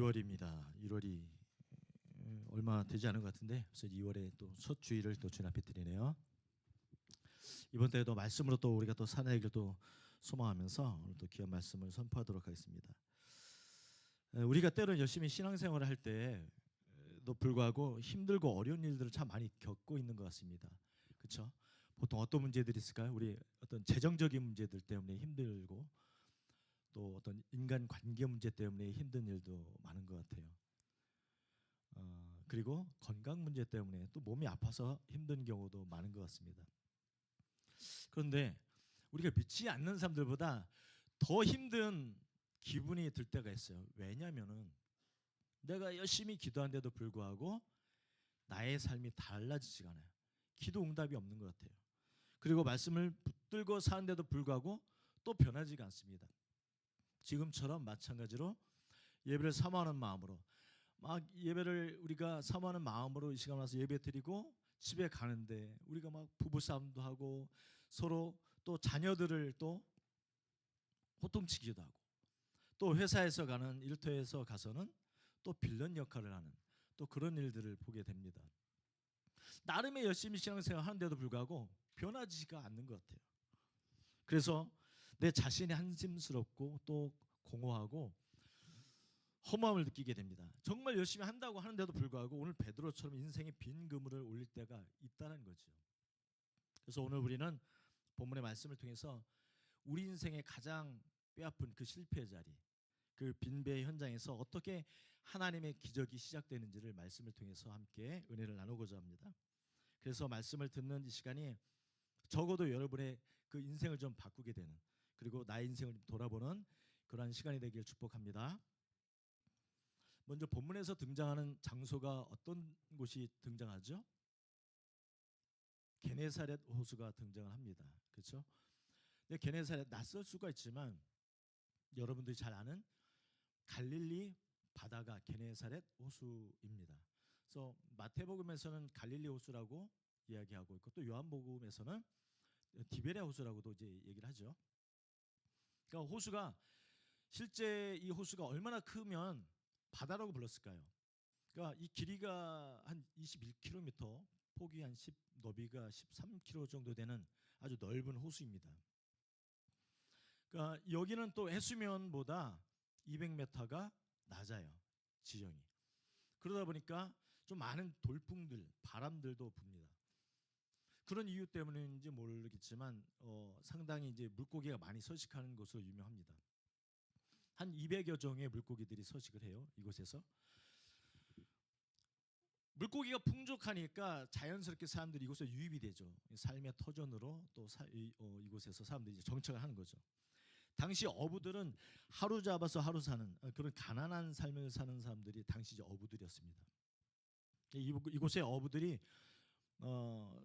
2월입니다. 1월이 얼마 되지 않은 것 같은데 그래서 2월에 또 첫 주일을 또 주님 앞에 드리네요. 이번 때도 말씀으로 또 우리가 또 살아내기를 또 소망하면서 오늘 또 귀한 말씀을 선포하도록 하겠습니다. 우리가 때로는 열심히 신앙생활을 할 때도 불구하고 힘들고 어려운 일들을 참 많이 겪고 있는 것 같습니다. 그렇죠? 보통 어떤 문제들이 있을까요? 우리 어떤 재정적인 문제들 때문에 힘들고 또 어떤 인간 관계 문제 때문에 힘든 일도 많은 것 같아요. 그리고 건강 문제 때문에 또 몸이 아파서 힘든 경우도 많은 것 같습니다. 그런데 우리가 믿지 않는 사람들보다 더 힘든 기분이 들 때가 있어요. 왜냐하면은 내가 열심히 기도하는데도 불구하고 나의 삶이 달라지지가 않아요. 기도 응답이 없는 것 같아요. 그리고 말씀을 붙들고 사는데도 불구하고 또 변하지가 않습니다. 지금처럼 마찬가지로 예배를 사모하는 마음으로 막 예배를 우리가 사모하는 마음으로 이 시간 와서 예배 드리고 집에 가는데 우리가 막 부부싸움도 하고 서로 또 자녀들을 또 호통치기도 하고 또 회사에서 가는 일터에서 가서는 또 빌런 역할을 하는 또 그런 일들을 보게 됩니다. 나름의 열심히 신앙생활 하는데도 불구하고 변하지가 않는 것 같아요. 그래서 내 자신이 한심스럽고 또 공허하고 허무함을 느끼게 됩니다. 정말 열심히 한다고 하는데도 불구하고 오늘 베드로처럼 인생의 빈 그물을 올릴 때가 있다는 거죠. 그래서 오늘 우리는 본문의 말씀을 통해서 우리 인생의 가장 뼈아픈 그 실패의 자리, 그 빈배의 현장에서 어떻게 하나님의 기적이 시작되는지를 말씀을 통해서 함께 은혜를 나누고자 합니다. 그래서 말씀을 듣는 이 시간이 적어도 여러분의 그 인생을 좀 바꾸게 되는, 그리고 나의 인생을 돌아보는 그러한 시간이 되길 축복합니다. 먼저 본문에서 등장하는 장소가 어떤 곳이 등장하죠? 게네사렛 호수가 등장을 합니다. 그렇죠? 근데 게네사렛 낯설 수가 있지만 여러분들이 잘 아는 갈릴리 바다가 게네사렛 호수입니다. 그래서 마태복음에서는 갈릴리 호수라고 이야기하고 있고 또 요한복음에서는 디베랴 호수라고도 이제 얘기를 하죠. 그러니까 호수가 실제 이 호수가 얼마나 크면 바다라고 불렀을까요? 그러니까 이 길이가 한 21km, 폭이 한 10, 너비가 13km 정도 되는 아주 넓은 호수입니다. 그러니까 여기는 또 해수면보다 200m가 낮아요. 지형이. 그러다 보니까 좀 많은 돌풍들, 바람들도 붑니다. 그런 이유 때문인지 모르겠지만 상당히 이제 물고기가 많이 서식하는 곳으로 유명합니다. 한 200여 종의 물고기들이 서식을 해요. 이곳에서. 물고기가 풍족하니까 자연스럽게 사람들이 이곳에 유입이 되죠. 삶의 터전으로 또 이곳에서 사람들이 이제 정착을 하는 거죠. 당시 어부들은 하루 잡아서 하루 사는 그런 가난한 삶을 사는 사람들이 당시 이제 어부들이었습니다. 이곳의 어부들이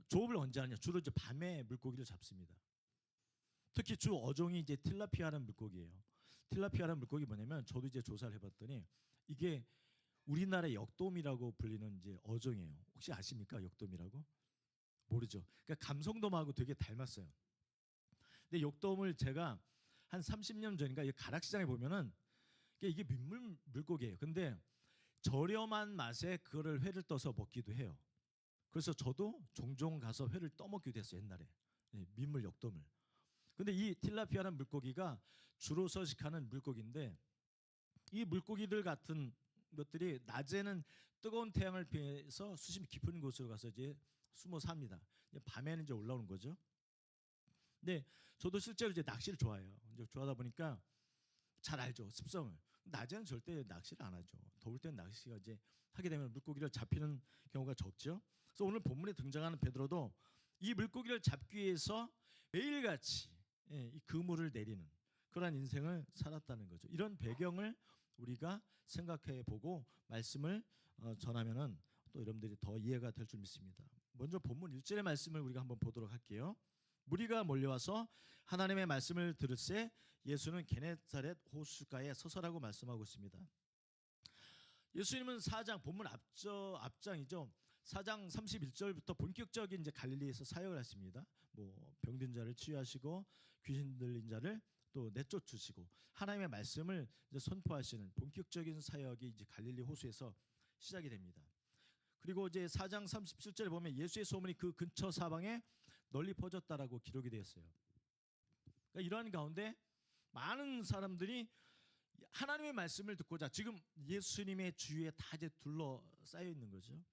조업을 언제 하냐? 주로 이제 밤에 물고기를 잡습니다. 특히 주 어종이 이제 틸라피아라는 물고기예요. 틸라피아라는 물고기 뭐냐면 저도 이제 조사를 해봤더니 이게 우리나라의 역돔이라고 불리는 이제 어종이에요. 혹시 아십니까? 역돔이라고? 모르죠. 그러니까 감성돔하고 되게 닮았어요. 근데 역돔을 제가 한 30년 전인가 이 가락시장에 보면은 이게 민물 물고기예요. 근데 저렴한 맛에 그거를 회를 떠서 먹기도 해요. 그래서 저도 종종 가서 회를 떠먹기도 했어요. 옛날에 민물 역돔을. 근데 이 틸라피아라는 물고기가 주로 서식하는 물고기인데 이 물고기들 같은 것들이 낮에는 뜨거운 태양을 피해서 수심이 깊은 곳으로 가서 이제 숨어 삽니다. 밤에는 이제 올라오는 거죠. 근데 저도 실제로 이제 낚시를 좋아해요. 이제 좋아하다 보니까 잘 알죠, 습성을. 낮에는 절대 낚시를 안 하죠. 더울 때는 낚시가 이제 하게 되면 물고기를 잡히는 경우가 적죠. 그래서 오늘 본문에 등장하는 베드로도 이 물고기를 잡기 위해서 매일같이 이 그물을 내리는 그러한 인생을 살았다는 거죠. 이런 배경을 우리가 생각해 보고 말씀을 전하면은 또 여러분들이 더 이해가 될 줄 믿습니다. 먼저 본문 1절의 말씀을 우리가 한번 보도록 할게요. 무리가 몰려와서 하나님의 말씀을 들을새 예수는 게네사렛 호수가에 서서라고 말씀하고 있습니다. 예수님은 4장 본문 앞장이죠. 4장 31절부터 본격적인 이제 갈릴리에서 사역을 하십니다. 뭐 병든 자를 치유하시고 귀신 들린 자를 또 내쫓으시고 하나님의 말씀을 이제 선포하시는 본격적인 사역이 이제 갈릴리 호수에서 시작이 됩니다. 그리고 이제 4장 37절에 보면 예수의 소문이 그 근처 사방에 널리 퍼졌다라고 기록이 되어 있어요. 그러니까 이러한 가운데 많은 사람들이 하나님의 말씀을 듣고자 지금 예수님의 주위에 다 이제 둘러싸여 있는 거죠.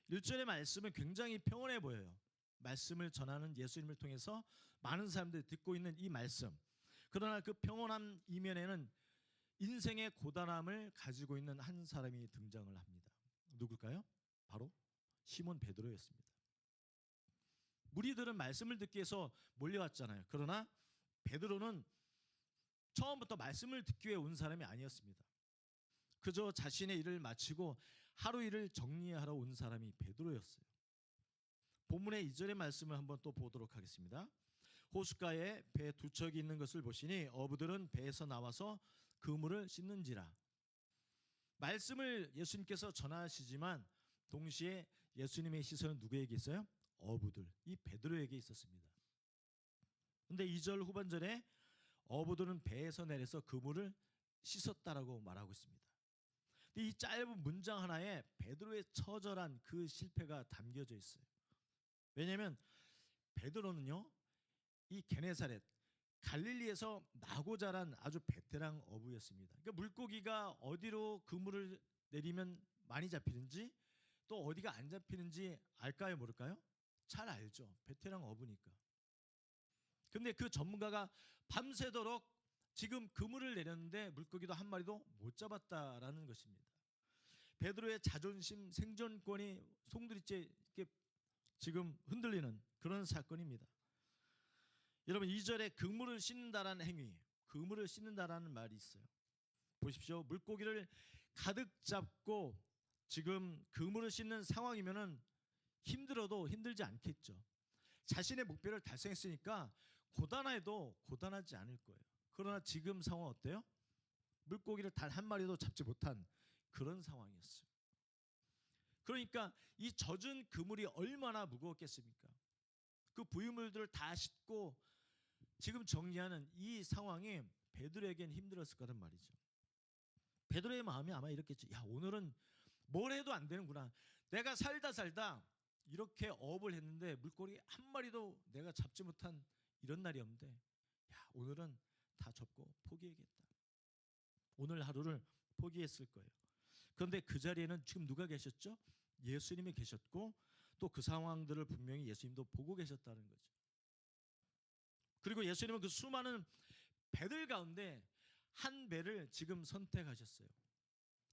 1절의 말씀은 굉장히 평온해 보여요. 말씀을 전하는 예수님을 통해서 많은 사람들이 듣고 있는 이 말씀. 그러나 그 평온한 이면에는 인생의 고단함을 가지고 있는 한 사람이 등장을 합니다. 누굴까요? 바로 시몬 베드로였습니다. 무리들은 말씀을 듣기 위해서 몰려왔잖아요. 그러나 베드로는 처음부터 말씀을 듣기 위해 온 사람이 아니었습니다. 그저 자신의 일을 마치고 하루 일을 정리하러 온 사람이 베드로였어요. 본문의 2절의 말씀을 한번 또 보도록 하겠습니다. 호숫가에 배 두 척이 있는 것을 보시니 어부들은 배에서 나와서 그물을 씻는지라. 말씀을 예수님께서 전하시지만 동시에 예수님의 시선은 누구에게 있어요? 어부들, 이 베드로에게 있었습니다. 그런데 2절 후반절에 어부들은 배에서 내려서 그물을 씻었다라고 말하고 있습니다. 근데 이 짧은 문장 하나에 베드로의 처절한 그 실패가 담겨져 있어요. 왜냐하면 베드로는요, 이 게네사렛 갈릴리에서 나고 자란 아주 베테랑 어부였습니다. 그러니까 물고기가 어디로 그물을 내리면 많이 잡히는지 또 어디가 안 잡히는지 알까요, 모를까요? 잘 알죠. 베테랑 어부니까. 근데 그 전문가가 밤새도록 지금 그물을 내렸는데 물고기도 한 마리도 못 잡았다라는 것입니다. 베드로의 자존심, 생존권이 송두리째 이렇게 지금 흔들리는 그런 사건입니다. 여러분 2절에 그물을 씻는다라는 행위, 그물을 씻는다라는 말이 있어요. 보십시오. 물고기를 가득 잡고 지금 그물을 씻는 상황이면은 힘들어도 힘들지 않겠죠. 자신의 목표를 달성했으니까 고단해도 고단하지 않을 거예요. 그러나 지금 상황 어때요? 물고기를 단 한 마리도 잡지 못한 그런 상황이었어요. 그러니까 이 젖은 그물이 얼마나 무거웠겠습니까? 그 부유물들을 다 싣고 지금 정리하는 이 상황이 베드로에겐 힘들었을 거란 말이죠. 베드로의 마음이 아마 이렇겠죠. 야, 오늘은 뭘 해도 안 되는구나. 내가 살다 이렇게 어업을 했는데 물고기 한 마리도 내가 잡지 못한 이런 날이 없는데, 야, 오늘은 다 접고 포기해야겠다. 오늘 하루를 포기했을 거예요. 그런데 그 자리에는 지금 누가 계셨죠? 예수님이 계셨고 또 그 상황들을 분명히 예수님도 보고 계셨다는 거죠. 그리고 예수님은 그 수많은 배들 가운데 한 배를 지금 선택하셨어요.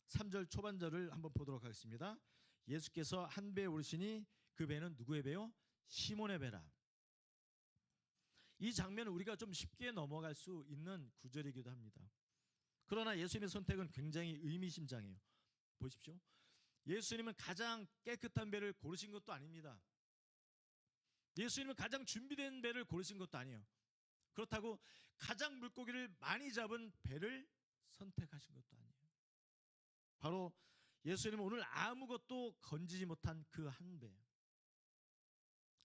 3절 초반절을 한번 보도록 하겠습니다. 예수께서 한 배에 오르시니 그 배는 누구의 배요? 시몬의 배라. 이 장면은 우리가 좀 쉽게 넘어갈 수 있는 구절이기도 합니다. 그러나 예수님의 선택은 굉장히 의미심장해요. 보십시오. 예수님은 가장 깨끗한 배를 고르신 것도 아닙니다. 예수님은 가장 준비된 배를 고르신 것도 아니에요. 그렇다고 가장 물고기를 많이 잡은 배를 선택하신 것도 아니에요. 바로 예수님은 오늘 아무것도 건지지 못한 그 한 배,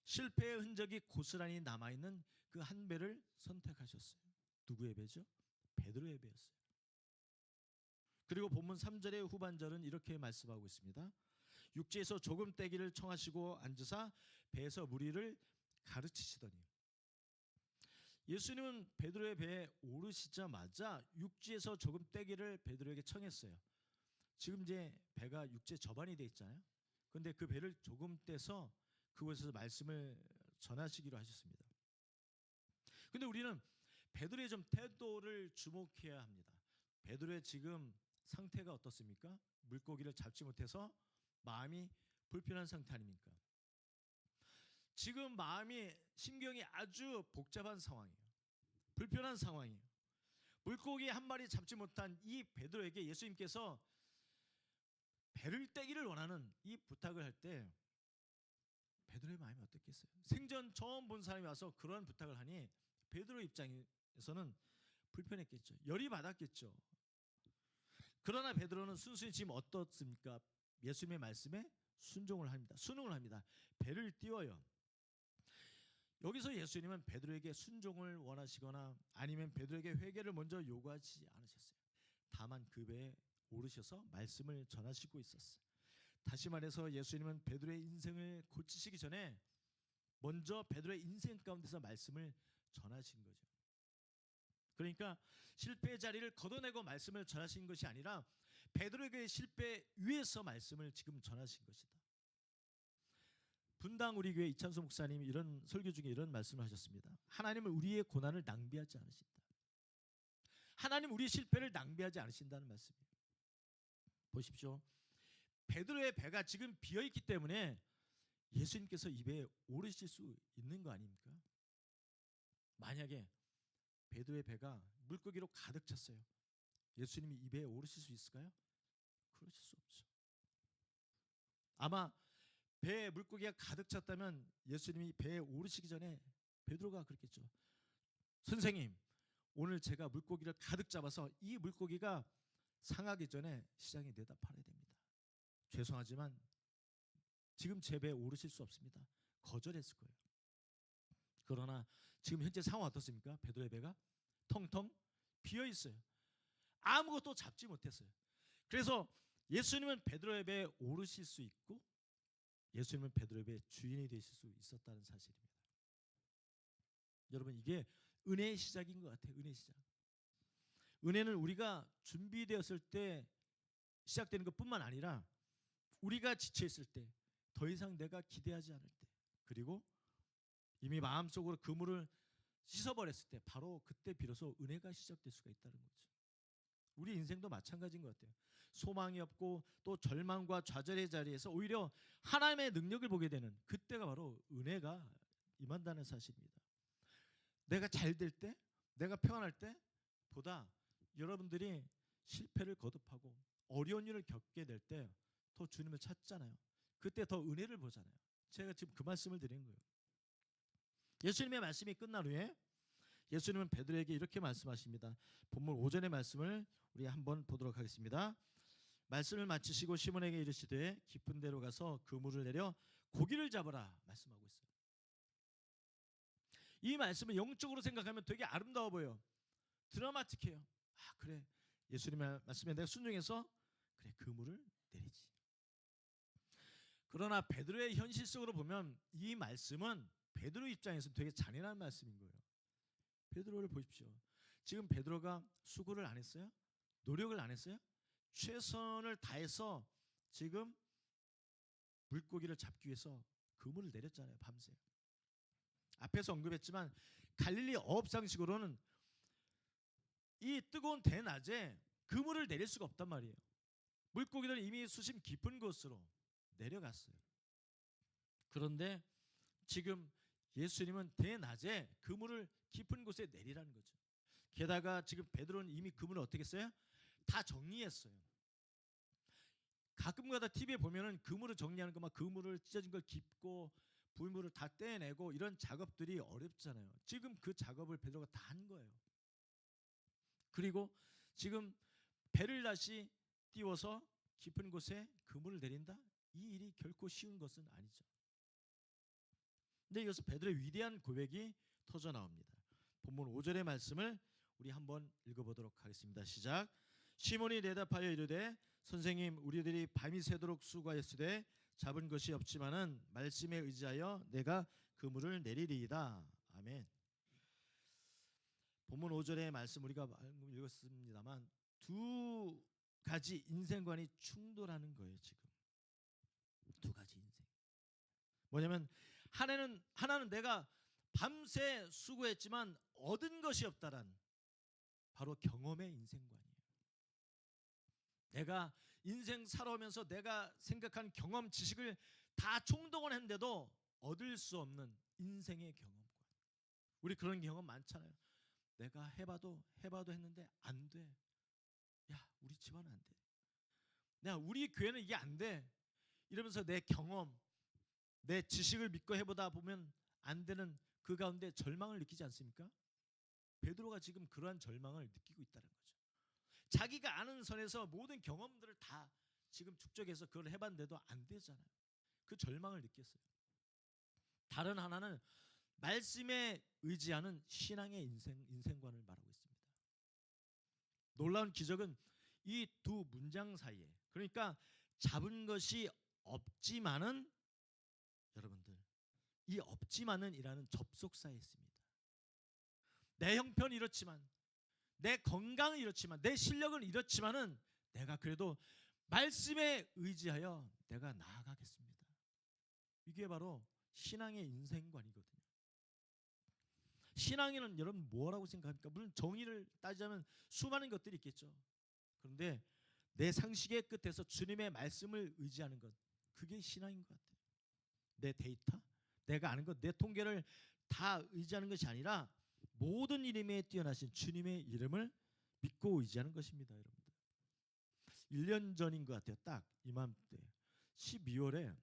실패의 흔적이 고스란히 남아있는 그 한 배를 선택하셨어요. 누구의 배죠? 베드로의 배였어요. 그리고 본문 3절의 후반절은 이렇게 말씀하고 있습니다. 육지에서 조금 떼기를 청하시고 앉으사 배에서 무리를 가르치시더니. 예수님은 베드로의 배에 오르시자마자 육지에서 조금 떼기를 베드로에게 청했어요. 지금 이제 배가 육지에 접안이 돼 있잖아요. 그런데 그 배를 조금 떼서 그곳에서 말씀을 전하시기로 하셨습니다. 근데 우리는 베드로의 좀 태도를 주목해야 합니다. 베드로의 지금 상태가 어떻습니까? 물고기를 잡지 못해서 마음이 불편한 상태 아닙니까? 지금 마음이 심경이 아주 복잡한 상황이에요. 불편한 상황이에요. 물고기 한 마리 잡지 못한 이 베드로에게 예수님께서 배를 떼기를 원하는 이 부탁을 할 때 베드로의 마음이 어떻겠어요? 생전 처음 본 사람이 와서 그런 부탁을 하니 베드로 입장에서는 불편했겠죠. 열이 받았겠죠. 그러나 베드로는 순순히 지금 어떻습니까? 예수님의 말씀에 순종을 합니다. 순응을 합니다. 배를 띄워요. 여기서 예수님은 베드로에게 순종을 원하시거나 아니면 베드로에게 회개를 먼저 요구하지 않으셨어요. 다만 그 배에 오르셔서 말씀을 전하시고 있었어요. 다시 말해서 예수님은 베드로의 인생을 고치시기 전에 먼저 베드로의 인생 가운데서 말씀을 전하신 거죠. 그러니까 실패의 자리를 걷어내고 말씀을 전하신 것이 아니라 베드로에게 실패 위에서 말씀을 지금 전하신 것이다. 분당 우리 교회 이찬수 목사님이 이런 설교 중에 이런 말씀을 하셨습니다. 하나님은 우리의 고난을 낭비하지 않으신다. 하나님 우리의 실패를 낭비하지 않으신다는 말씀이에요. 보십시오. 베드로의 배가 지금 비어있기 때문에 예수님께서 이 배에 오르실 수 있는 거 아닙니까? 만약에 베드로의 배가 물고기로 가득 찼어요. 예수님이 이 배에 오르실 수 있을까요? 그러실 수 없죠. 아마 배에 물고기가 가득 찼다면 예수님이 배에 오르시기 전에 베드로가 그랬겠죠. 선생님, 오늘 제가 물고기를 가득 잡아서 이 물고기가 상하기 전에 시장에 내다 팔아야 됩니다. 죄송하지만 지금 제 배에 오르실 수 없습니다. 거절했을 거예요. 그러나 지금 현재 상황 어떻습니까? 베드로의 배가 텅텅 비어 있어요. 아무것도 잡지 못했어요. 그래서 예수님은 베드로의 배에 오르실 수 있고 예수님은 베드로의 배의 주인이 되실 수 있었다는 사실입니다. 여러분, 이게 은혜의 시작인 것 같아요. 은혜의 시작. 은혜는 우리가 준비되었을 때 시작되는 것뿐만 아니라 우리가 지쳐있을 때, 더 이상 내가 기대하지 않을 때, 그리고 이미 마음속으로 그물을 씻어버렸을 때, 바로 그때 비로소 은혜가 시작될 수가 있다는 거죠. 우리 인생도 마찬가지인 것 같아요. 소망이 없고 또 절망과 좌절의 자리에서 오히려 하나님의 능력을 보게 되는 그때가 바로 은혜가 임한다는 사실입니다. 내가 잘 될 때, 내가 평안할 때 보다 여러분들이 실패를 거듭하고 어려운 일을 겪게 될 때 더 주님을 찾잖아요. 그때 더 은혜를 보잖아요. 제가 지금 그 말씀을 드리는 거예요. 예수님의 말씀이 끝난 후에 예수님은 베드로에게 이렇게 말씀하십니다. 본문 5절의 말씀을 우리 한번 보도록 하겠습니다. 말씀을 마치시고 시몬에게 이르시되 깊은 데로 가서 그물을 내려 고기를 잡으라 말씀하고 있어요. 이 말씀을 영적으로 생각하면 되게 아름다워 보여요. 드라마틱해요. 아, 그래, 예수님의 말씀에 내가 순종해서 그래 그물을 내리지. 그러나 베드로의 현실적으로 보면 이 말씀은 베드로 입장에서 되게 잔인한 말씀인 거예요. 베드로를 보십시오. 지금 베드로가 수고를 안 했어요? 노력을 안 했어요? 최선을 다해서 지금 물고기를 잡기 위해서 그물을 내렸잖아요. 밤새. 앞에서 언급했지만 갈릴리 어업상식으로는 이 뜨거운 대낮에 그물을 내릴 수가 없단 말이에요. 물고기들은 이미 수심 깊은 곳으로 내려갔어요. 그런데 지금 예수님은 대낮에 그물을 깊은 곳에 내리라는 거죠. 게다가 지금 베드로는 이미 그물을 어떻게 했어요? 다 정리했어요. 가끔가다 TV에 보면은 그물을 정리하는 거, 막 그물을 찢어진 걸 깁고 불물을 다 떼내고 이런 작업들이 어렵잖아요. 지금 그 작업을 베드로가 다 한 거예요. 그리고 지금 배를 다시 띄워서 깊은 곳에 그물을 내린다? 이 일이 결코 쉬운 것은 아니죠. 근데 이것은 베드로의 위대한 고백이 터져 나옵니다. 본문 5절의 말씀을 우리 한번 읽어보도록 하겠습니다. 시작. 시몬이 대답하여 이르되 선생님, 우리들이 밤이 새도록 수고하였으되 잡은 것이 없지만은 말씀에 의지하여 내가 그물을 내리리이다. 아멘. 본문 5절의 말씀 우리가 읽었습니다만 두 가지 인생관이 충돌하는 거예요. 지금 두 가지 인생. 뭐냐면 하나는 내가 밤새 수고했지만 얻은 것이 없다란 바로 경험의 인생관이에요. 내가 인생 살아오면서 내가 생각한 경험, 지식을 다 총동원했는데도 얻을 수 없는 인생의 경험관. 우리 그런 경험 많잖아요. 내가 해봐도 했는데 안 돼. 야, 우리 집안은 안 돼. 야, 우리 교회는 이게 안 돼. 이러면서 내 경험, 내 지식을 믿고 해보다 보면 안 되는 그 가운데 절망을 느끼지 않습니까? 베드로가 지금 그러한 절망을 느끼고 있다는 거죠. 자기가 아는 선에서 모든 경험들을 다 지금 축적해서 그걸 해봤는데도 안 되잖아요. 그 절망을 느꼈어요. 다른 하나는 말씀에 의지하는 신앙의 인생관을 말하고 있습니다. 놀라운 기적은 이 두 문장 사이에, 그러니까 잡은 것이 없지만은, 여러분들, 이 없지만은이라는 접속사에 있습니다. 내 형편이 이렇지만, 내 건강은 이렇지만, 내 실력은 이렇지만은 내가 그래도 말씀에 의지하여 내가 나아가겠습니다. 이게 바로 신앙의 인생관이거든요. 신앙에는 여러분 뭐라고 생각합니까? 물론 정의를 따지자면 수많은 것들이 있겠죠. 그런데 내 상식의 끝에서 주님의 말씀을 의지하는 것, 그게 신앙인 것 같아요. 내 데이터, 내가 아는 것, 내 통계를 다 의지하는 것이 아니라 모든 이름에 뛰어나신 주님의 이름을 믿고 의지하는 것입니다. 여러분들, 1년 전인 것 같아요. 딱 이맘때 12월에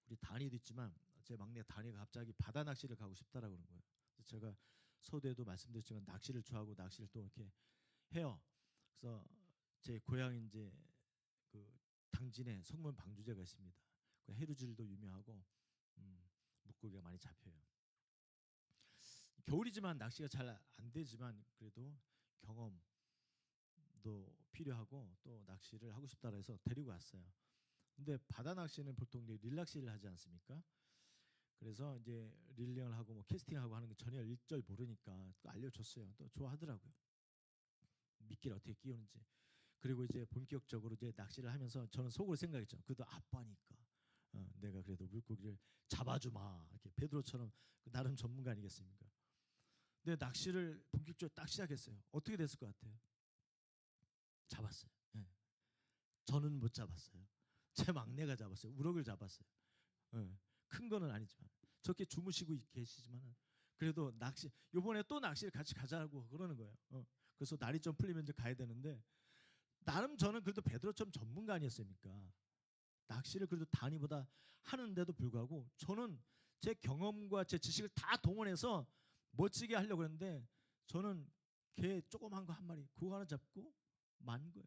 우리 다니도 있지만 제 막내 다니가 갑자기 바다 낚시를 가고 싶다라고 그런 거예요. 그래서 제가 서두에도 말씀드렸지만 낚시를 좋아하고 낚시를 또 이렇게 해요. 그래서 제 고향 이제 그 당진에 성문 방주제가 있습니다. 그 해루질도 유명하고 물고기가 많이 잡혀요. 겨울이지만 낚시가 잘 안 되지만 그래도 경험도 필요하고 또 낚시를 하고 싶다 해서 데리고 왔어요. 근데 바다 낚시는 보통 릴낚시를 하지 않습니까? 그래서 이제 릴링을 하고 뭐 캐스팅하고 하는 거 전혀 일절 모르니까 또 알려줬어요. 또 좋아하더라고요. 미끼를 어떻게 끼우는지. 그리고 이제 본격적으로 이제 낚시를 하면서 저는 속으로 생각했죠. 그래도 아빠니까 내가 그래도 물고기를 잡아주마. 이렇게 베드로처럼 나름 전문가 아니겠습니까? 근데 낚시를 본격적으로 딱 시작했어요. 어떻게 됐을 것 같아요? 잡았어요. 네. 저는 못 잡았어요. 제 막내가 잡았어요. 우럭을 잡았어요. 네. 큰 거는 아니지만 저렇게 주무시고 계시지만 그래도 낚시 요번에 또 낚시를 같이 가자고 그러는 거예요. 그래서 날이 좀 풀리면 이제 가야 되는데 나름 저는 그래도 베드로처럼 전문가 아니었습니까? 낚시를 그래도 단위보다 하는데도 불구하고 저는 제 경험과 제 지식을 다 동원해서 멋지게 하려고 했는데 저는 개 조그만 거 한 마리 그거 하나 잡고 만 거예요.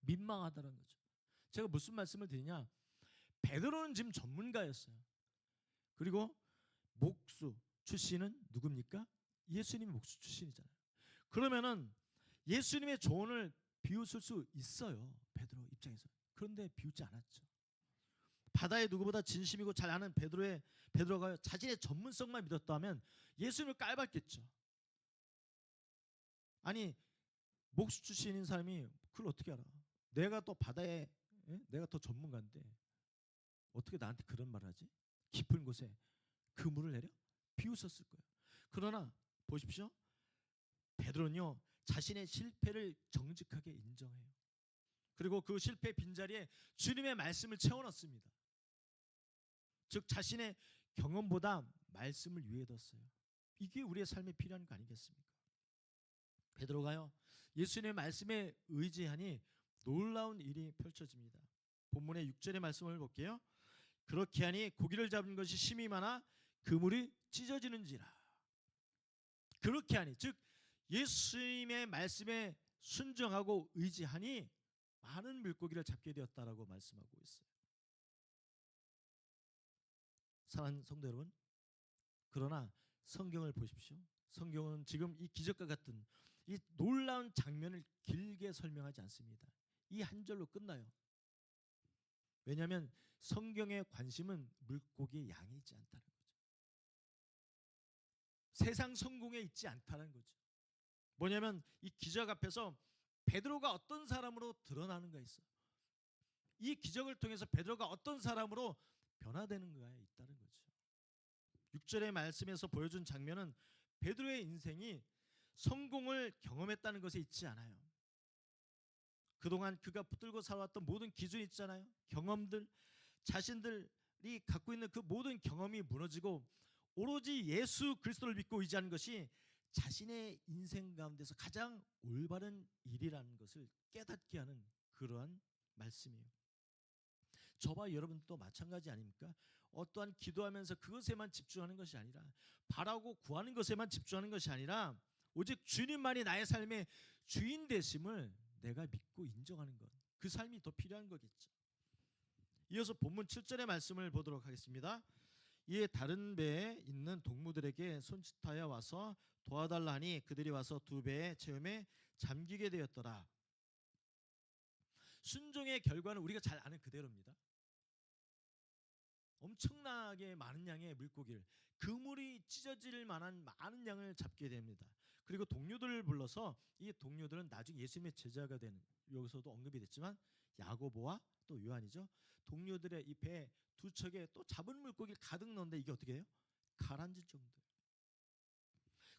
민망하다는 거죠. 제가 무슨 말씀을 드리냐? 베드로는 지금 전문가였어요. 그리고 목수 출신은 누굽니까? 예수님이 목수 출신이잖아요. 그러면은 예수님의 조언을 비웃을 수 있어요. 베드로 입장에서. 그런데 비웃지 않았죠. 바다에 누구보다 진심이고 잘 아는 베드로가 자신의 전문성만 믿었다면 예수님을 깔봤겠죠. 아니 목수 출신인 사람이 그걸 어떻게 알아? 내가 또 바다에 내가 더 전문가인데 어떻게 나한테 그런 말을 하지? 깊은 곳에 그물을 내려? 비웃었을 거예요. 그러나 보십시오. 베드로는요 자신의 실패를 정직하게 인정해요. 그리고 그 실패 빈자리에 주님의 말씀을 채워넣습니다. 즉 자신의 경험보다 말씀을 위에 뒀어요. 이게 우리의 삶에 필요한 거 아니겠습니까? 베드로가요 예수님의 말씀에 의지하니 놀라운 일이 펼쳐집니다. 본문의 6절의 말씀을 볼게요. 그렇게 하니 고기를 잡은 것이 심히 많아 그물이 찢어지는지라. 그렇게 하니 즉 예수님의 말씀에 순종하고 의지하니 많은 물고기를 잡게 되었다라고 말씀하고 있어요. 사랑하는 성도 여러분, 그러나 성경을 보십시오. 성경은 지금 이 기적과 같은 이 놀라운 장면을 길게 설명하지 않습니다. 이 한 절로 끝나요. 왜냐하면 성경의 관심은 물고기의 양에 있지 않다는 거죠. 세상 성공에 있지 않다는 거죠. 뭐냐면 이 기적 앞에서 베드로가 어떤 사람으로 드러나는가 있어요. 이 기적을 통해서 베드로가 어떤 사람으로 변화되는가에 있다는 거죠. 6절의 말씀에서 보여준 장면은 베드로의 인생이 성공을 경험했다는 것에 있지 않아요. 그동안 그가 붙들고 살아왔던 모든 기준이 있잖아요. 경험들, 자신들이 갖고 있는 그 모든 경험이 무너지고 오로지 예수 그리스도를 믿고 의지하는 것이 자신의 인생 가운데서 가장 올바른 일이라는 것을 깨닫게 하는 그러한 말씀이에요. 저와 여러분도 마찬가지 아닙니까? 어떠한 기도하면서 그것에만 집중하는 것이 아니라 바라고 구하는 것에만 집중하는 것이 아니라 오직 주님만이 나의 삶의 주인 되심을 내가 믿고 인정하는 것, 그 삶이 더 필요한 거겠죠. 이어서 본문 7절의 말씀을 보도록 하겠습니다. 이에 다른 배에 있는 동무들에게 손짓하여 와서 도와달라 하니 그들이 와서 두 배의 체험에 잠기게 되었더라. 순종의 결과는 우리가 잘 아는 그대로입니다. 엄청나게 많은 양의 물고기를, 그물이 찢어질 만한 많은 양을 잡게 됩니다. 그리고 동료들을 불러서 이 동료들은 나중에 예수님의 제자가 되는, 여기서도 언급이 됐지만 야고보와 또 요한이죠. 동료들의 이 배 두 척에 또 잡은 물고기를 가득 넣는데 이게 어떻게 해요? 가라앉을 정도.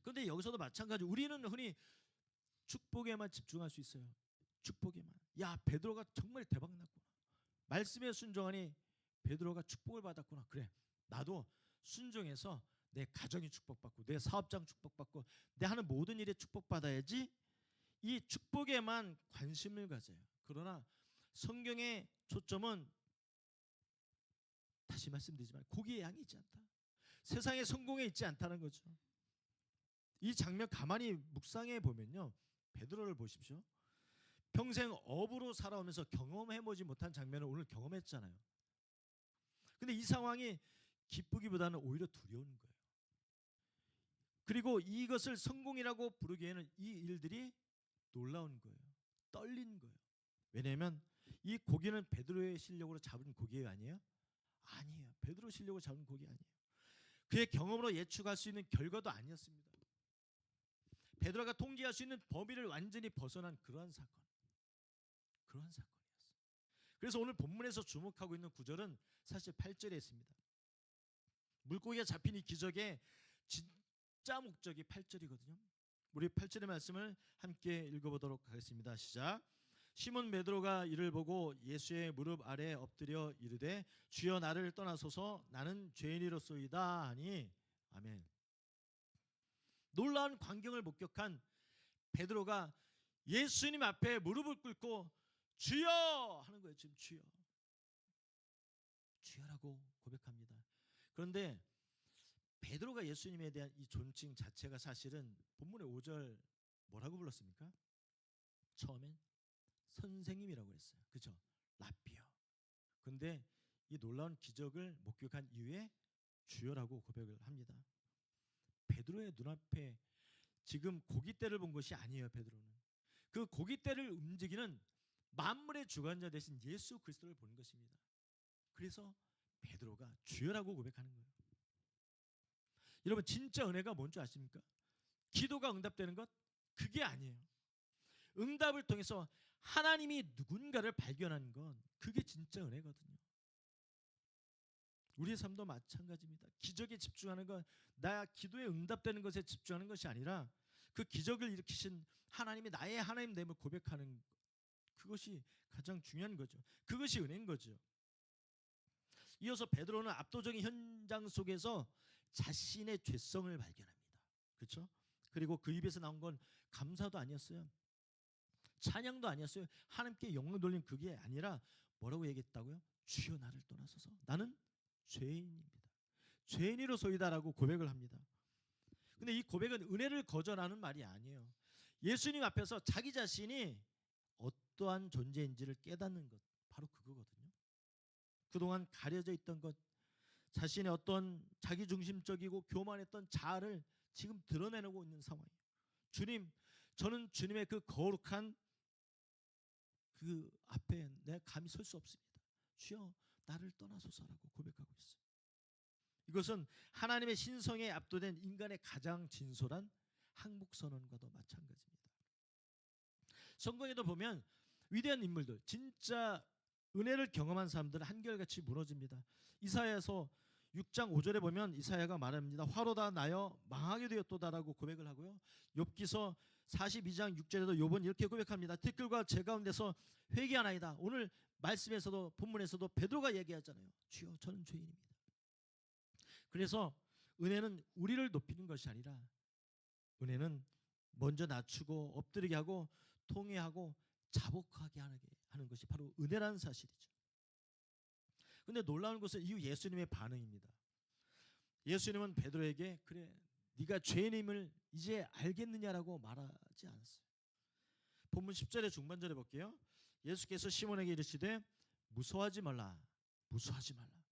그런데 여기서도 마찬가지. 우리는 흔히 축복에만 집중할 수 있어요. 축복에만. 야, 베드로가 정말 대박 났구나. 말씀에 순종하니 베드로가 축복을 받았구나. 그래, 나도 순종해서 내 가정이 축복받고 내 사업장 축복받고 내 하는 모든 일에 축복받아야지. 이 축복에만 관심을 가져요. 그러나 성경의 초점은, 다시 말씀드리지만, 고기의 양이 있지 않다. 세상의 성공에 있지 않다는 거죠. 이 장면 가만히 묵상해 보면요, 베드로를 보십시오. 평생 업으로 살아오면서 경험해보지 못한 장면을 오늘 경험했잖아요. 근데 이 상황이 기쁘기보다는 오히려 두려운 거예요. 그리고 이것을 성공이라고 부르기에는 이 일들이 놀라운 거예요. 떨린 거예요. 왜냐하면 이 고기는 베드로의 실력으로 잡은 고기예요, 아니에요? 아니에요. 베드로 실력으로 잡은 고기 아니에요. 그의 경험으로 예측할 수 있는 결과도 아니었습니다. 베드로가 통제할 수 있는 범위를 완전히 벗어난 그러한 사건이었어요. 그래서 오늘 본문에서 주목하고 있는 구절은 사실 8절에 있습니다. 물고기가 잡힌 이 기적의 진짜 목적이 8절이거든요. 우리 8절의 말씀을 함께 읽어보도록 하겠습니다. 시작. 시몬 베드로가 이를 보고 예수의 무릎 아래 엎드려 이르되 주여 나를 떠나소서 나는 죄인이로소이다 하니. 아멘. 놀라운 광경을 목격한 베드로가 예수님 앞에 무릎을 꿇고 주여 하는 거예요. 지금 주여, 주여라고 고백합니다. 그런데 베드로가 예수님에 대한 이 존칭 자체가 사실은 본문의 5절 뭐라고 불렀습니까? 처음엔 선생님이라고 했어요. 그렇죠? 라피어. 그런데 이 놀라운 기적을 목격한 이후에 주여라고 고백을 합니다. 베드로의 눈앞에 지금 고깃대를 본 것이 아니에요. 베드로는 그 고깃대를 움직이는 만물의 주관자 되신 예수 그리스도를 보는 것입니다. 그래서 베드로가 주여라고 고백하는 거예요. 여러분, 진짜 은혜가 뭔지 아십니까? 기도가 응답되는 것? 그게 아니에요. 응답을 통해서 하나님이 누군가를 발견하는 건, 그게 진짜 은혜거든요. 우리의 삶도 마찬가지입니다. 기적에 집중하는 건, 나 기도에 응답되는 것에 집중하는 것이 아니라 그 기적을 일으키신 하나님이 나의 하나님됨을 고백하는 것, 그것이 가장 중요한 거죠. 그것이 은혜인 거죠. 이어서 베드로는 압도적인 현장 속에서 자신의 죄성을 발견합니다. 그렇죠? 그리고 그 입에서 나온 건 감사도 아니었어요. 찬양도 아니었어요. 하나님께 영광 돌린 그게 아니라 뭐라고 얘기했다고요? 주여 나를 떠나소서 나는 죄인입니다. 죄인이로소이다라고 고백을 합니다. 근데 이 고백은 은혜를 거절하는 말이 아니에요. 예수님 앞에서 자기 자신이 어떠한 존재인지를 깨닫는 것, 바로 그거거든요. 그동안 가려져 있던 것, 자신의 어떤 자기중심적이고 교만했던 자아를 지금 드러내고 있는 상황이에요. 주님, 저는 주님의 그 거룩한 그 앞에 내가 감히 설 수 없습니다. 주여 나를 떠나소서라고 고백하고 있어요. 이것은 하나님의 신성에 압도된 인간의 가장 진솔한 항복선언과도 마찬가지입니다. 성경에도 보면 위대한 인물들, 진짜 은혜를 경험한 사람들은 한결같이 무너집니다. 이사야서 6장 5절에 보면 이사야가 말합니다. 화로다 나여 망하게 되었도다라고 고백을 하고요. 욥기서 42장 6절에도 욥은 이렇게 고백합니다. 티끌과 재 가운데서 회개하나이다. 오늘 말씀에서도 본문에서도 베드로가 얘기하잖아요. 주여 저는 죄인입니다. 그래서 은혜는 우리를 높이는 것이 아니라, 은혜는 먼저 낮추고 엎드리게 하고 통회하고 자복하게 하는 것이 바로 은혜라는 사실이죠. 그런데 놀라운 것은 이후 예수님의 반응입니다. 예수님은 베드로에게 그래 네가 죄인임을 이제 알겠느냐라고 말하지 않았어요. 본문 10절의 중반절에 볼게요. 예수께서 시몬에게 이르시되 무서워하지 말라. 무서워하지 말라.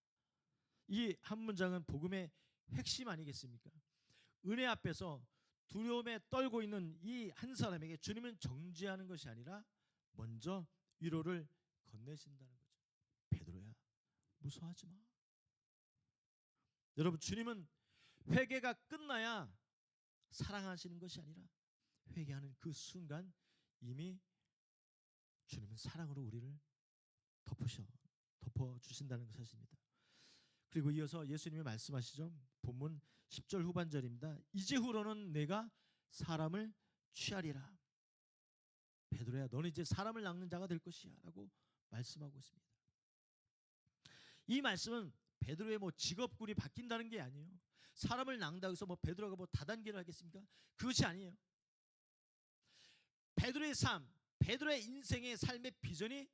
이 한 문장은 복음의 핵심 아니겠습니까? 은혜 앞에서 두려움에 떨고 있는 이 한 사람에게 주님은 정죄하는 것이 아니라 먼저 위로를 건네신다는 거죠. 베드로야, 무서워하지 마. 여러분, 주님은 회개가 끝나야 사랑하시는 것이 아니라 회개하는 그 순간 이미 주님은 사랑으로 우리를 덮어주신다는 사실입니다. 그리고 이어서 예수님이 말씀하시죠. 본문 10절 후반절입니다. 이제후로는 내가 사람을 취하리라. 베드로야, 너는 이제 사람을 낚는 자가 될 것이야 라고 말씀하고 있습니다. 이 말씀은 베드로의 직업군이 바뀐다는 게 아니에요. 사람을 낚는다고 해서 베드로가 다단계를 하겠습니까? 그것이 아니에요. 베드로의 삶, 베드로의 인생의 삶의 비전이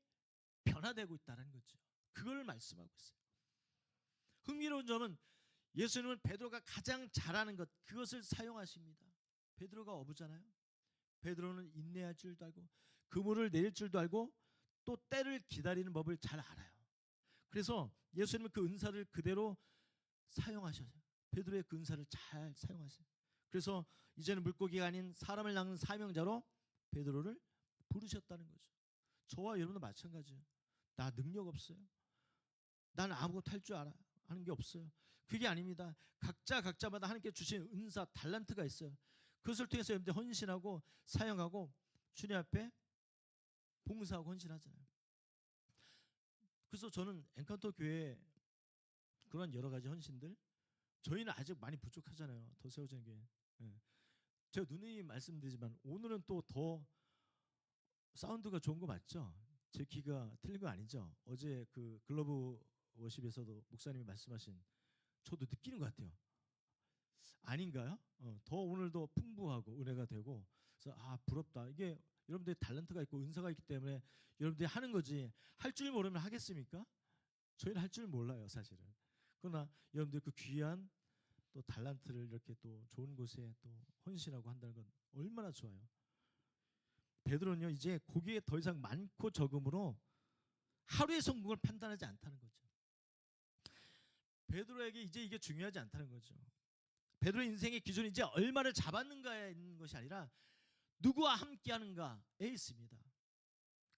변화되고 있다는 거죠. 그걸 말씀하고 있어요. 흥미로운 점은 예수님은 베드로가 가장 잘하는 것, 그것을 사용하십니다. 베드로가 어부잖아요. 베드로는 인내할 줄도 알고 그물을 내릴 줄도 알고 또 때를 기다리는 법을 잘 알아요. 그래서 예수님은 그 은사를 그대로 사용하셔요. 베드로의 그 은사를 잘 사용하세요. 그래서 이제는 물고기가 아닌 사람을 낚는 사명자로 베드로를 부르셨다는 거죠. 저와 여러분도 마찬가지예요. 나 능력 없어요. 나는 아무것도 할 줄 알아 하는 게 없어요. 그게 아닙니다. 각자마다 하나님께 주신 은사, 달란트가 있어요. 그것을 통해서 여러분들 헌신하고 사용하고 주님 앞에 봉사하고 헌신하잖아요. 그래서 저는 엔카운터 교회 그런 여러 가지 헌신들, 저희는 아직 많이 부족하잖아요. 더 세워지는 게. 제가 누누이 말씀드리지만 오늘은 또 더 사운드가 좋은 거 맞죠? 제 귀가 틀린 거 아니죠? 어제 그 글로브 워십에서도 목사님이 말씀하신, 저도 느끼는 것 같아요. 아닌가요? 더 오늘도 풍부하고 은혜가 되고, 그래서 부럽다. 이게 여러분들의 달란트가 있고 은사가 있기 때문에 여러분들이 하는 거지, 할 줄 모르면 하겠습니까? 저희는 할 줄 몰라요, 사실은. 그러나 여러분들 그 귀한 또 달란트를 이렇게 또 좋은 곳에 또 헌신하고 한다는 건 얼마나 좋아요. 베드로는요, 이제 고기에 더 이상 많고 적음으로 하루의 성공을 판단하지 않다는 거죠. 베드로에게 이제 이게 중요하지 않다는 거죠. 베드로의 인생의 기준이 이제 얼마를 잡았는가에 있는 것이 아니라 누구와 함께하는가에 있습니다.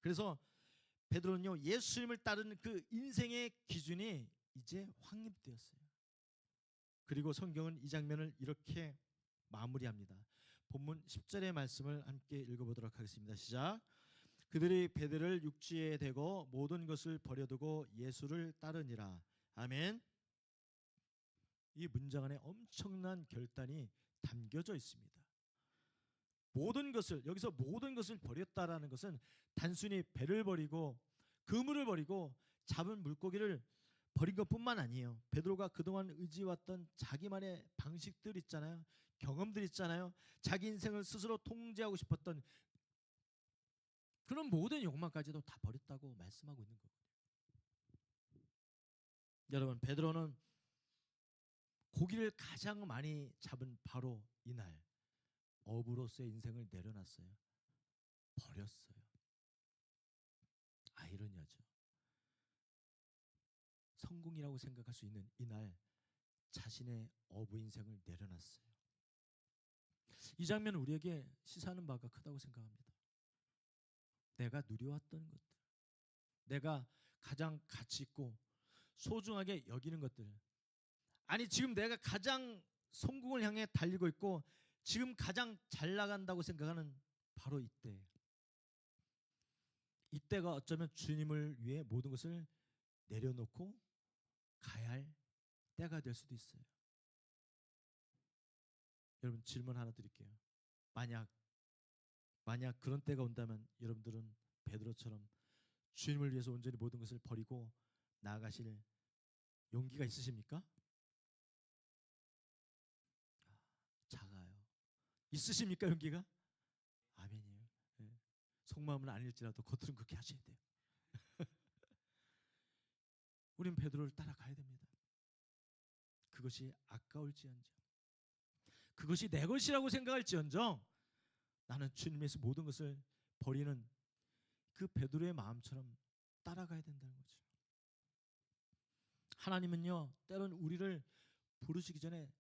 그래서 베드로는요, 예수님을 따르는 그 인생의 기준이 이제 확립되었어요. 그리고 성경은 이 장면을 이렇게 마무리합니다. 본문 10절의 말씀을 함께 읽어보도록 하겠습니다. 시작. 그들이 베드로를 육지에 대고 모든 것을 버려두고 예수를 따르니라. 아멘. 이 문장 안에 엄청난 결단이 담겨져 있습니다. 모든 것을, 여기서 모든 것을 버렸다라는 것은 단순히 배를 버리고 그물을 버리고 잡은 물고기를 버린 것뿐만 아니에요. 베드로가 그동안 의지해왔던 자기만의 방식들 있잖아요. 경험들 있잖아요. 자기 인생을 스스로 통제하고 싶었던 그런 모든 욕망까지도 다 버렸다고 말씀하고 있는 거거든요. 여러분, 베드로는 고기를 가장 많이 잡은 바로 이날 어부로서의 인생을 내려놨어요. 버렸어요. 아이러니하죠. 성공이라고 생각할 수 있는 이날 자신의 어부 인생을 내려놨어요. 이 장면은 우리에게 시사하는 바가 크다고 생각합니다. 내가 누려왔던 것들, 내가 가장 가치 있고 소중하게 여기는 것들, 아니 지금 내가 가장 성공을 향해 달리고 있고 지금 가장 잘 나간다고 생각하는 바로 이때가 어쩌면 주님을 위해 모든 것을 내려놓고 가야 할 때가 될 수도 있어요. 여러분, 질문 하나 드릴게요. 만약 그런 때가 온다면 여러분들은 베드로처럼 주님을 위해서 온전히 모든 것을 버리고 나아가실 용기가 있으십니까? 작아요. 있으십니까, 용기가? 아멘이에요. 네. 속마음은 아닐지라도 겉으로는 그렇게 하셔야 돼요. 우린 베드로를 따라가야 됩니다. 그것이 아까울지언정, 그것이 내 것이라고 생각할지언정 나는 주님에서 모든 것을 버리는 그 베드로의 마음처럼 따라가야 된다는 거죠. 하나님은요, 때론 우리를 부르시기 전에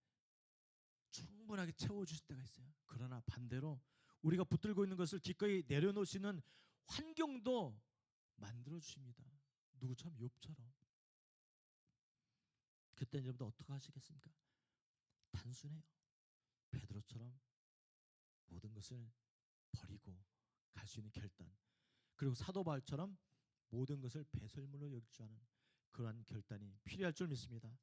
충분하게 채워주실 때가 있어요. 그러나 반대로 우리가 붙들고 있는 것을 기꺼이 내려놓으시는 환경도 만들어주십니다. 누구처럼? 욥처럼. 그때 여러분들 어떻게 하시겠습니까? 단순해요. 베드로처럼 모든 것을 버리고 갈 수 있는 결단, 그리고 사도 바울처럼 모든 것을 배설물로 여길 줄 아는 그러한 결단이 필요할 줄 믿습니다.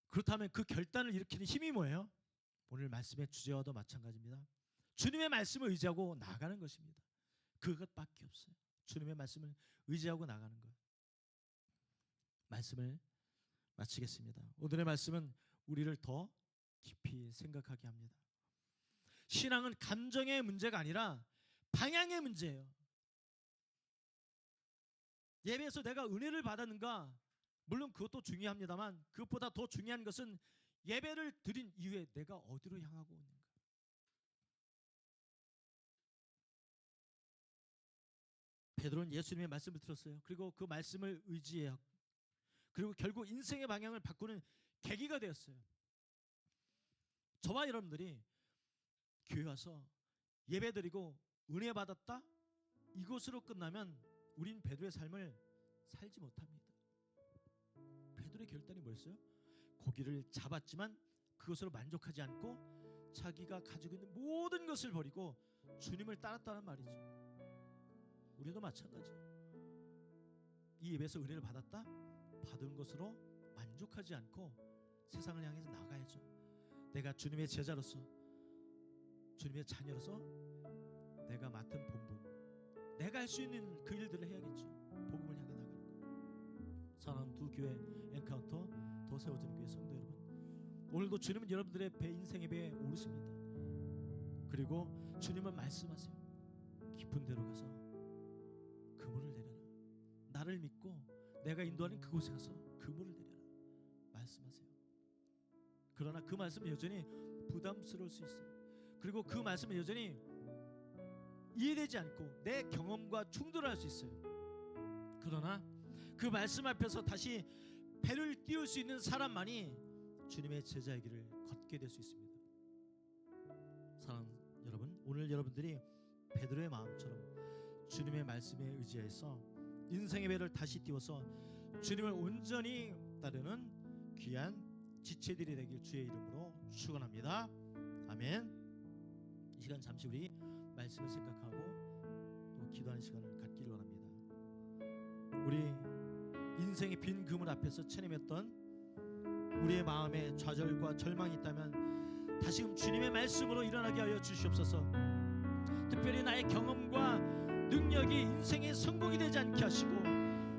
그렇다면 그 결단을 일으키는 힘이 뭐예요? 오늘 말씀의 주제와도 마찬가지입니다. 주님의 말씀을 의지하고 나아가는 것입니다. 그것밖에 없어요. 주님의 말씀을 의지하고 나가는 것. 말씀을 마치겠습니다. 오늘의 말씀은 우리를 더 깊이 생각하게 합니다. 신앙은 감정의 문제가 아니라 방향의 문제예요. 예배에서 내가 은혜를 받았는가? 물론 그것도 중요합니다만 그것보다 더 중요한 것은 예배를 드린 이후에 내가 어디로 향하고 있는가. 베드로는 예수님의 말씀을 들었어요. 그리고 그 말씀을 의지해요. 그리고 결국 인생의 방향을 바꾸는 계기가 되었어요. 저와 여러분들이 교회 와서 예배드리고 은혜 받았다? 이것으로 끝나면 우린 베드로의 삶을 살지 못합니다. 베드로의 결단이 뭐였어요? 고기를 잡았지만 그것으로 만족하지 않고 자기가 가지고 있는 모든 것을 버리고 주님을 따랐다는 말이죠. 우리도 마찬가지예요. 이 예배에서 은혜를 받았다? 받은 것으로 만족하지 않고 세상을 향해서 나가야죠. 내가 주님의 제자로서, 주님의 자녀로서 내가 맡은 본분, 내가 할 수 있는 그 일들을 해야겠죠. 복음을 향해 나가는 거. 사랑하는 두 교회 엔카운터 더 세워지는 교회 성도 여러분, 오늘도 주님은 여러분들의 인생의 배에 오르십니다. 그리고 주님은 말씀하세요. 깊은 데로 가서 그물을 내려라. 나를 믿고 내가 인도하는 그곳에 가서 그물을 내려라. 말씀하세요. 그러나 그 말씀은 여전히 부담스러울 수 있어요. 그리고 그 말씀은 여전히 이해되지 않고 내 경험과 충돌할 수 있어요. 그러나 그 말씀 앞에서 다시 배를 띄울 수 있는 사람만이 주님의 제자의 길을 걷게 될 수 있습니다. 사랑하는 여러분, 오늘 여러분들이 베드로의 마음처럼 주님의 말씀에 의지해서 인생의 배를 다시 띄워서 주님을 온전히 따르는 귀한 지체들이 되길 주의 이름으로 축원합니다. 아멘. 이 시간 잠시 우리 말씀을 생각하고 또 기도하는 시간을 갖기를 원합니다. 우리 인생의 빈 그물 앞에서 체념했던 우리의 마음에 좌절과 절망이 있다면 다시금 주님의 말씀으로 일어나게 하여 주시옵소서. 특별히 나의 경험과 능력이 인생의 성공이 되지 않게 하시고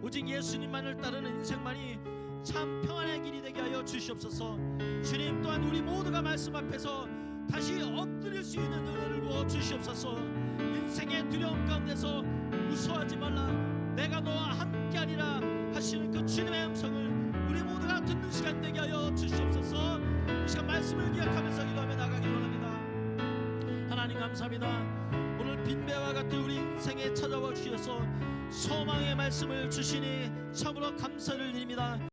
오직 예수님만을 따르는 인생만이 참 평안의 길이 되게 하여 주시옵소서. 주님 또한 우리 모두가 말씀 앞에서 다시 엎드릴 수 있는 은혜를 부어 주시옵소서. 인생의 두려움 가운데서 무서워하지 말라, 내가 너와 함께하리라 하시는 그 주님의 음성을 우리 모두가 듣는 시간 되게 하여 주시옵소서. 이 시간 말씀을 기억하면서 기도하며 나가기 원합니다. 하나님 감사합니다. 오늘 빈배와 같은 우리 인생에 찾아와 주셔서 소망의 말씀을 주시니 참으로 감사를 드립니다.